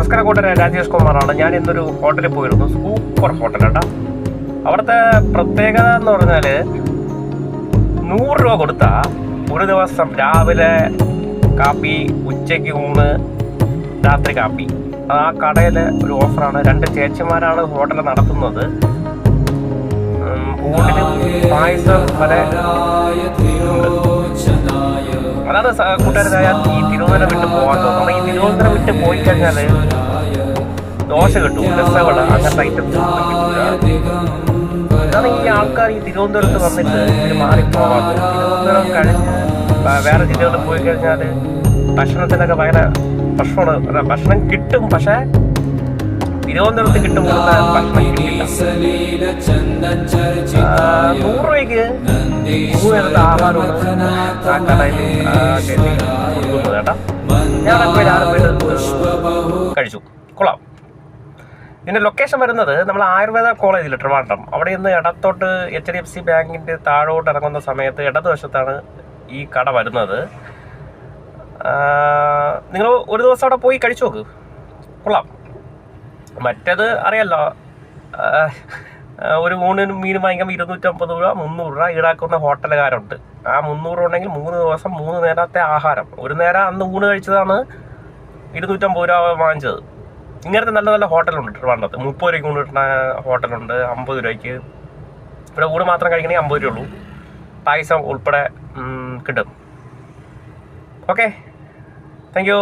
നമസ്കാരം കൂട്ടരെ, രാജേഷ് കുമാറാണ്. ഞാൻ ഇന്നൊരു ഹോട്ടലിൽ പോയിരുന്നു. സൂപ്പർ ഹോട്ടൽ കേട്ടോ. അവിടുത്തെ പ്രത്യേകത എന്ന് പറഞ്ഞാൽ 100 രൂപ കൊടുത്താൽ ഒരു ദിവസം രാവിലെ കാപ്പി, ഉച്ചയ്ക്ക് ഊണ്, രാത്രി കാപ്പി. ആ കടയിൽ ഒരു ഓഫറാണ്. 2 ചേച്ചിമാരാണ് ഹോട്ടൽ നടത്തുന്നത്. ഊണിനും പായസം വരെ അതാണ് കൂട്ടുകാരായ ഈ തിരുവനന്തപുരം വിട്ട് പോകാൻ തോന്നുന്നത്. ഈ തിരുവനന്തപുരം വിട്ട് പോയി കഴിഞ്ഞാൽ ദോശ കിട്ടും, രസവട, അങ്ങനത്തെ ഐറ്റംസ് അതാണ് ഈ ആൾക്കാർ ഈ തിരുവനന്തപുരത്ത് വന്നിട്ട് ഇവർ മാറിപ്പോകാത്തത്. തിരുവനന്തപുരം കഴിഞ്ഞ് വേറെ ജില്ലകളിൽ പോയി കഴിഞ്ഞാൽ ഭക്ഷണത്തിനൊക്കെ ഭയങ്കര ഭക്ഷണം കിട്ടും, പക്ഷേ തിരുവനന്തപുരത്ത് കിട്ടുമ്പോൾ ഭക്ഷണം കിട്ടില്ല. 100 രൂപയ്ക്ക് 3 ആഹാരമാണ് ആ കടയിൽ കൊടുക്കുന്നത് കേട്ടോ. ഞാനൊക്കെ കഴിച്ചു, കൊള്ളാം. ഇതിൻ്റെ ലൊക്കേഷൻ വരുന്നത് നമ്മൾ ആയുർവേദ കോളേജിൽ ട്രിവാൻഡ്രം. അവിടെ നിന്ന് ഇടത്തോട്ട് HDFC ബാങ്കിൻ്റെ താഴോട്ട് ഇറങ്ങുന്ന സമയത്ത് ഇടതുവശത്താണ് ഈ കട വരുന്നത്. നിങ്ങൾ ഒരു ദിവസം അവിടെ പോയി കഴിച്ചു നോക്ക്, കൊള്ളാം. മറ്റേത് അറിയാമല്ലോ, ഒരു ഊണിനും മീനും വാങ്ങിക്കുമ്പോൾ 250 രൂപ 300 രൂപ ഈടാക്കുന്ന ഹോട്ടലുകാരുണ്ട്. ആ 300 ഉണ്ടെങ്കിൽ 3 ദിവസം 3 നേരത്തെ ആഹാരം. ഒരു നേരം അന്ന് ഊണ് കഴിച്ചതാണ് 250 രൂപ വാങ്ങിച്ചത്. ഇങ്ങനത്തെ നല്ല നല്ല ഹോട്ടലുണ്ട് ട്രിവാൻഡ്രത്ത്. 30 രൂപയ്ക്ക് ഊണ് കിട്ടുന്ന ഹോട്ടലുണ്ട്, 50 രൂപയ്ക്ക്. ഇവിടെ ഊണ് മാത്രം കഴിക്കണമെങ്കിൽ 50 രൂപ ഉള്ളൂ. പായസം ഉൾപ്പെടെ കിട്ടും. Okay, thank you.